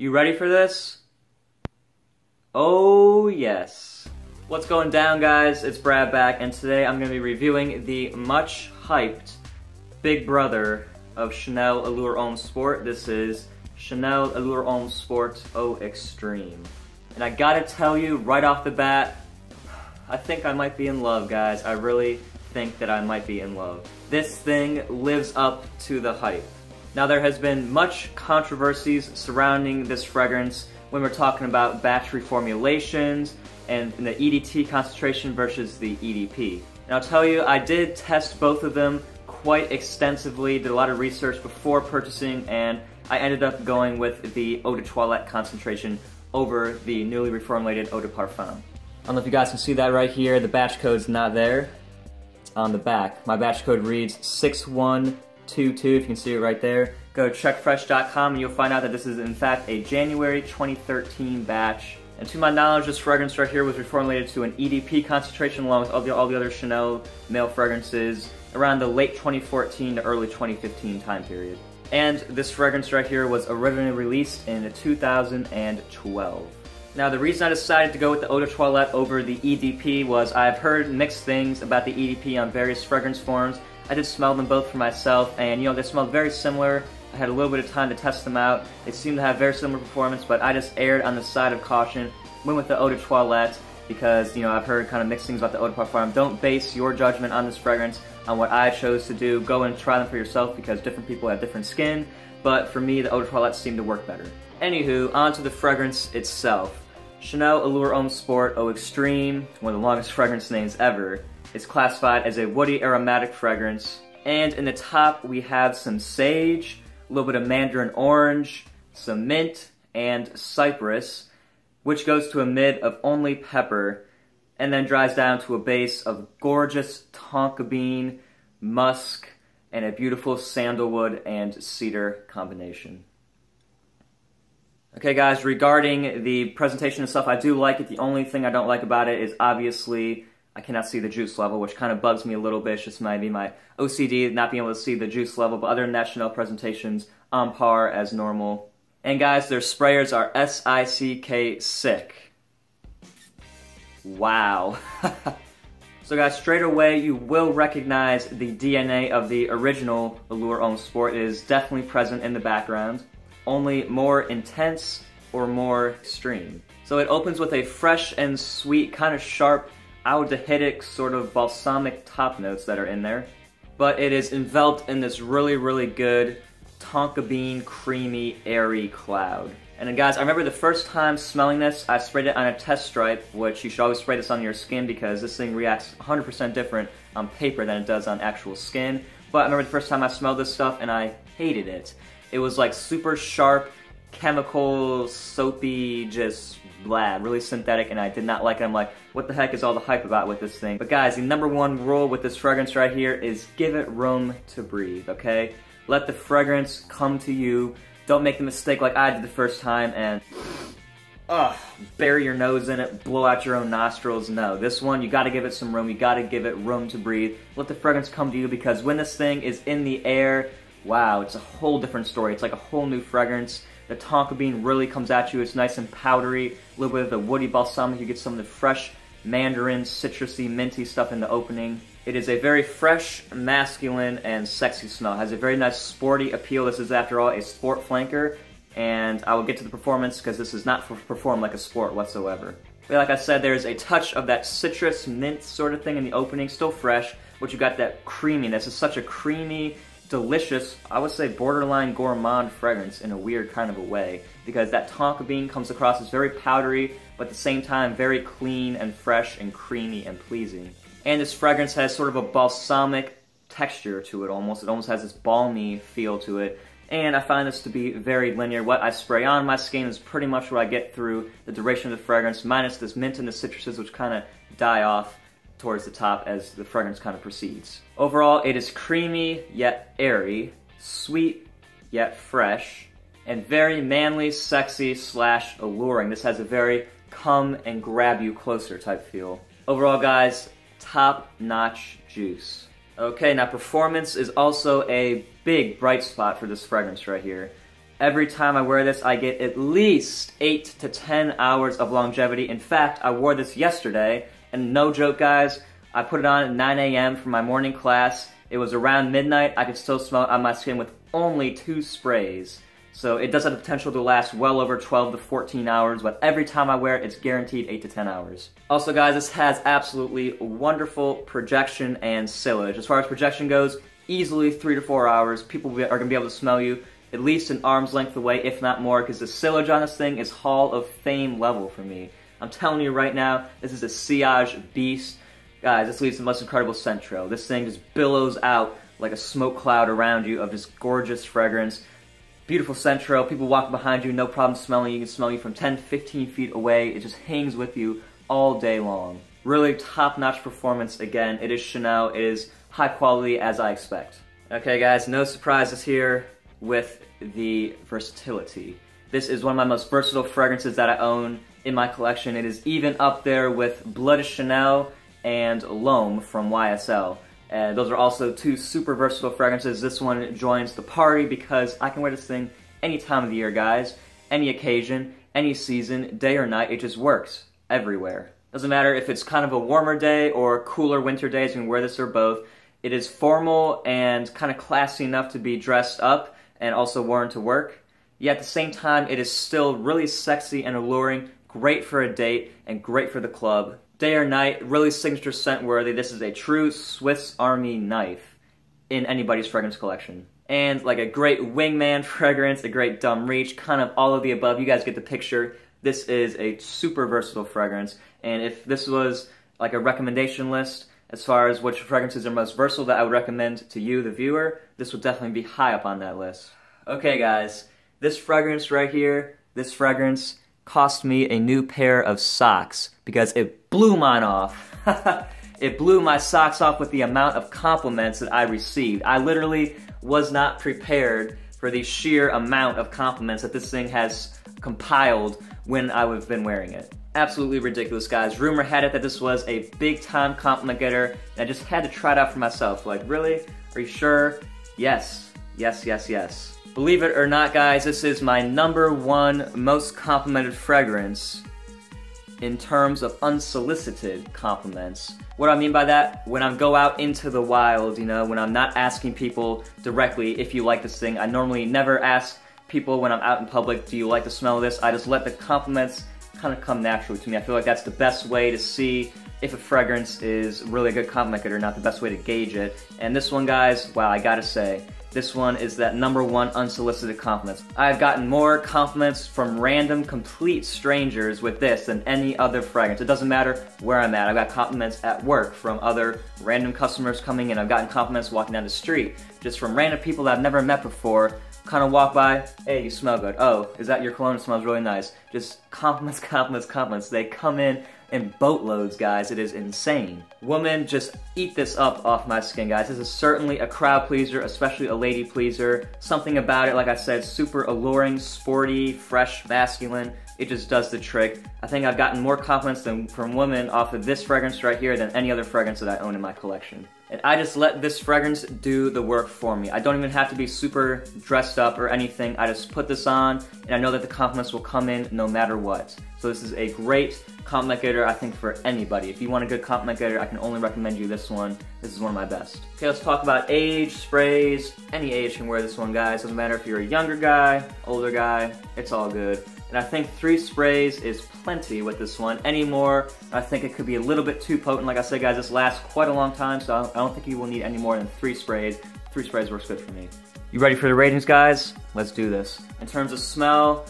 You ready for this? Oh yes. What's going down, guys? It's Brad back, and today I'm going to be reviewing the much hyped big brother of Chanel Allure Homme Sport. This is Chanel Allure Homme Sport Eau Extreme. And I gotta tell you right off the bat, I think I might be in love, guys. I really think that I might be in love. This thing lives up to the hype. Now, there has been much controversies surrounding this fragrance when we're talking about batch reformulations and the EDT concentration versus the EDP. And I'll tell you, I did test both of them quite extensively, did a lot of research before purchasing, and I ended up going with the eau de toilette concentration over the newly reformulated eau de parfum. I don't know if you guys can see that right here. The batch code's not there. It's on the back. My batch code reads 6122, if you can see it right there. Go to checkfresh.com and you'll find out that this is in fact a January 2013 batch. And to my knowledge, this fragrance right here was reformulated to an EDP concentration along with all the other Chanel male fragrances around the late 2014 to early 2015 time period. And this fragrance right here was originally released in 2012. Now, the reason I decided to go with the eau de toilette over the EDP was I've heard mixed things about the EDP on various fragrance forums. I did smell them both for myself, and they smelled very similar. I had a little bit of time to test them out. They seem to have very similar performance, but I just erred on the side of caution, went with the eau de toilette because, I've heard kind of mixed things about the eau de parfum. Don't base your judgment on this fragrance on what I chose to do. Go and try them for yourself because different people have different skin, but for me, the eau de toilette seemed to work better. Anywho, onto the fragrance itself. Chanel Allure Homme Sport Eau Extreme, one of the longest fragrance names ever, is classified as a woody aromatic fragrance. And in the top, we have some sage, a little bit of mandarin orange, some mint, and cypress, which goes to a mid of only pepper, and then dries down to a base of gorgeous tonka bean, musk, and a beautiful sandalwood and cedar combination. Okay, guys, regarding the presentation and stuff, I do like it. The only thing I don't like about it is obviously I cannot see the juice level, which kind of bugs me a little bit. It's just maybe my OCD not being able to see the juice level, but other than that, Chanel presentation's on par as normal. And guys, their sprayers are SICK sick. Wow. So guys, straight away you will recognize the DNA of the original Allure Homme Sport. It is definitely present in the background, only more intense or more extreme. So it opens with a fresh and sweet, kind of sharp, aldehydic, sort of balsamic top notes that are in there. But it is enveloped in this really, really good tonka bean, creamy, airy cloud. And then guys, I remember the first time smelling this, I sprayed it on a test stripe, which you should always spray this on your skin because this thing reacts 100% different on paper than it does on actual skin. But I remember the first time I smelled this stuff and I hated it. It was like super sharp, chemical, soapy, just blah, really synthetic, and I did not like it. I'm like, what the heck is all the hype about with this thing? But guys, the #1 rule with this fragrance right here is give it room to breathe, okay? Let the fragrance come to you. Don't make the mistake like I did the first time and bury your nose in it, blow out your own nostrils. No, this one, you gotta give it some room. You gotta give it room to breathe. Let the fragrance come to you because when this thing is in the air, wow, it's a whole different story. It's like a whole new fragrance. The tonka bean really comes at you. It's nice and powdery. A little bit of the woody balsamic. You get some of the fresh mandarin, citrusy, minty stuff in the opening. It is a very fresh, masculine, and sexy smell. It has a very nice sporty appeal. This is, after all, a sport flanker. And I will get to the performance because this is not performed like a sport whatsoever. But like I said, there's a touch of that citrus, mint sort of thing in the opening. Still fresh, but you got that creaminess. It's such a creamy, delicious, I would say borderline gourmand fragrance in a weird kind of a way, because that tonka bean comes across as very powdery, but at the same time very clean and fresh and creamy and pleasing. And this fragrance has sort of a balsamic texture to it almost. It almost has this balmy feel to it. And I find this to be very linear. What I spray on my skin is pretty much what I get through the duration of the fragrance, minus this mint and the citruses, which kind of die off towards the top as the fragrance kind of proceeds. Overall, it is creamy yet airy, sweet yet fresh, and very manly, sexy / alluring. This has a very come and grab you closer type feel. Overall, guys, top-notch juice. Okay, now performance is also a big bright spot for this fragrance right here. Every time I wear this, I get at least 8 to 10 hours of longevity. In fact, I wore this yesterday, and no joke, guys, I put it on at 9 a.m. for my morning class. It was around midnight. I could still smell it on my skin with only 2 sprays. So it does have the potential to last well over 12 to 14 hours, but every time I wear it, it's guaranteed 8 to 10 hours. Also, guys, this has absolutely wonderful projection and sillage. As far as projection goes, easily 3 to 4 hours. People are going to be able to smell you at least an arm's length away, if not more, because the sillage on this thing is Hall of Fame level for me. I'm telling you right now, this is a sillage beast. Guys, this leaves the most incredible scent trail. This thing just billows out like a smoke cloud around you of this gorgeous fragrance. Beautiful scent trail. People walking behind you, no problem smelling. You can smell you from 10 to 15 feet away. It just hangs with you all day long. Really top-notch performance. Again, it is Chanel. It is high quality as I expect. Okay, guys, no surprises here with the versatility. This is one of my most versatile fragrances that I own in my collection. It is even up there with Blood Chanel and L'Homme from YSL. And those are also 2 super versatile fragrances. This one joins the party because I can wear this thing any time of the year, guys. Any occasion, any season, day or night, it just works everywhere. Doesn't matter if it's kind of a warmer day or cooler winter days, you can wear this or both. It is formal and kind of classy enough to be dressed up and also worn to work. Yet at the same time, it is still really sexy and alluring, great for a date, and great for the club. Day or night, really signature scent worthy. This is a true Swiss Army knife in anybody's fragrance collection. And like a great wingman fragrance, a great dumb reach, kind of all of the above. You guys get the picture. This is a super versatile fragrance. And if this was like a recommendation list, as far as which fragrances are most versatile that I would recommend to you, the viewer, this would definitely be high up on that list. Okay, guys, this fragrance right here, this fragrance cost me a new pair of socks because it blew mine off. It blew my socks off with the amount of compliments that I received. I literally was not prepared for the sheer amount of compliments that this thing has compiled when I've been wearing it. Absolutely ridiculous, guys. Rumor had it that this was a big-time compliment getter, and I just had to try it out for myself. Like, really? Are you sure? Yes. Yes, yes, yes. Believe it or not, guys, this is my #1 most complimented fragrance in terms of unsolicited compliments. What do I mean by that? When I go out into the wild, you know, when I'm not asking people directly if you like this thing, I normally never ask people when I'm out in public, do you like the smell of this? I just let the compliments kind of come naturally to me. I feel like that's the best way to see if a fragrance is really a good compliment getter or not, the best way to gauge it. And this one, guys, wow, I gotta say, this one is that #1 unsolicited compliments. I've gotten more compliments from random, complete strangers with this than any other fragrance. It doesn't matter where I'm at. I've got compliments at work from other random customers coming in. I've gotten compliments walking down the street, just from random people that I've never met before. Kind of walk by, hey, you smell good. Oh, is that your cologne? It smells really nice. Just compliments, compliments, compliments. They come in boatloads, guys. It is insane. Women, just eat this up off my skin, guys. This is certainly a crowd pleaser, especially a lady pleaser. Something about it, like I said, super alluring, sporty, fresh, masculine. It just does the trick. I think I've gotten more compliments from women off of this fragrance right here than any other fragrance that I own in my collection. And I just let this fragrance do the work for me. I don't even have to be super dressed up or anything. I just put this on, and I know that the compliments will come in no matter what. So this is a great compliment getter, I think, for anybody. If you want a good compliment getter, I can only recommend you this one. This is one of my best. Okay, let's talk about age, sprays. Any age can wear this one, guys. Doesn't matter if you're a younger guy, older guy, it's all good. And I think 3 sprays is plenty with this one. Any more, I think it could be a little bit too potent. Like I said, guys, this lasts quite a long time, so I don't think you will need any more than 3 sprays. 3 sprays works good for me. You ready for the ratings, guys? Let's do this. In terms of smell,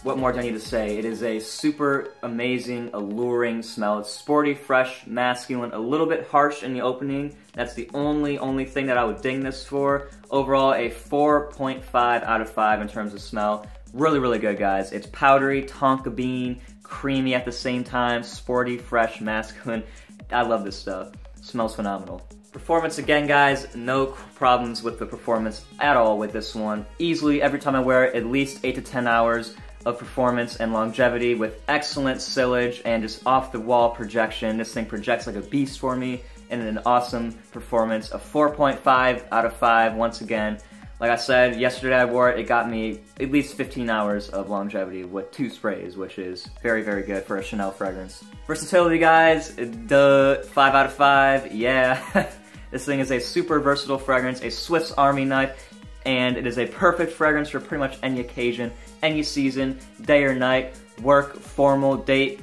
what more do I need to say? It is a super amazing, alluring smell. It's sporty, fresh, masculine, a little bit harsh in the opening. That's the only thing that I would ding this for. Overall, a 4.5 out of 5 in terms of smell. Really, really good, guys. It's powdery, tonka bean, creamy at the same time, sporty, fresh, masculine. I love this stuff. It smells phenomenal. Performance, again, guys, no problems with the performance at all with this one. Easily, every time I wear it, at least 8 to 10 hours of performance and longevity with excellent sillage and just off-the-wall projection. This thing projects like a beast for me and an awesome performance. A 4.5 out of 5, once again. Like I said, yesterday I wore it. It got me at least 15 hours of longevity with 2 sprays, which is very, very good for a Chanel fragrance. Versatility, guys, duh, 5 out of 5, yeah. This thing is a super versatile fragrance, a Swiss Army knife, and it is a perfect fragrance for pretty much any occasion, any season, day or night, work, formal, date,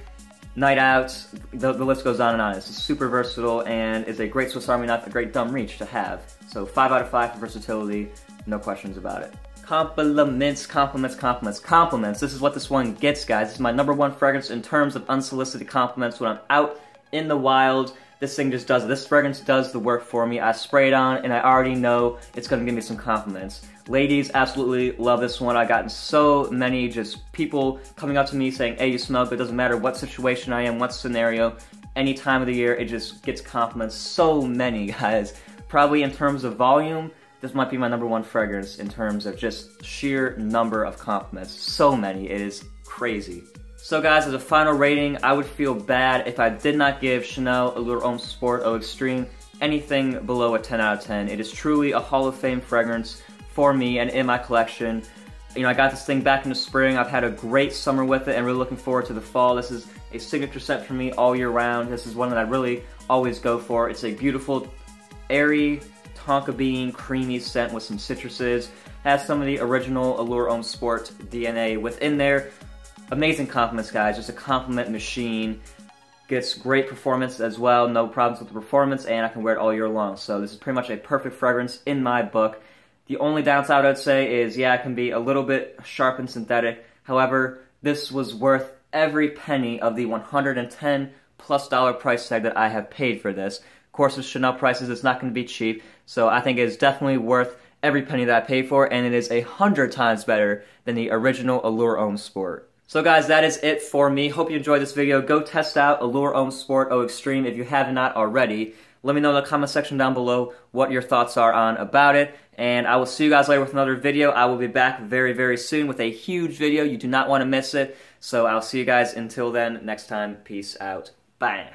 night outs, the list goes on and on. It's super versatile and is a great Swiss Army knife, a great dumb reach to have. So 5 out of 5 for versatility, no questions about it. Compliments, compliments, compliments, compliments. This is what this one gets, guys. This is my #1 fragrance in terms of unsolicited compliments when I'm out in the wild. This thing just does it. This fragrance does the work for me. I spray it on and I already know it's gonna give me some compliments. Ladies absolutely love this one. I've gotten so many just people coming up to me saying, hey, you smell good. Doesn't matter what situation I am, what scenario, any time of the year, it just gets compliments. So many, guys. Probably in terms of volume, this might be my #1 fragrance in terms of just sheer number of compliments. So many, it is crazy. So guys, as a final rating, I would feel bad if I did not give Chanel Allure Homme Sport Eau Extreme anything below a 10 out of 10. It is truly a Hall of Fame fragrance for me and in my collection. You know, I got this thing back in the spring. I've had a great summer with it and really looking forward to the fall. This is a signature scent for me all year round. This is one that I really always go for. It's a beautiful, airy, tonka bean, creamy scent with some citruses. Has some of the original Allure Homme Sport DNA within there. Amazing compliments, guys. Just a compliment machine. Gets great performance as well. No problems with the performance, and I can wear it all year long. So this is pretty much a perfect fragrance in my book. The only downside I'd say is, yeah, it can be a little bit sharp and synthetic. However, this was worth every penny of the $110+ price tag that I have paid for this. Of course, with Chanel prices, it's not going to be cheap. So I think it is definitely worth every penny that I paid for, and it is 100 times better than the original Allure Homme Sport. So guys, that is it for me. Hope you enjoyed this video. Go test out Allure Homme Sport Eau Extreme if you have not already. Let me know in the comment section down below what your thoughts are on about it. And I will see you guys later with another video. I will be back very, very soon with a huge video. You do not want to miss it. So I'll see you guys until then. Next time, peace out. Bye.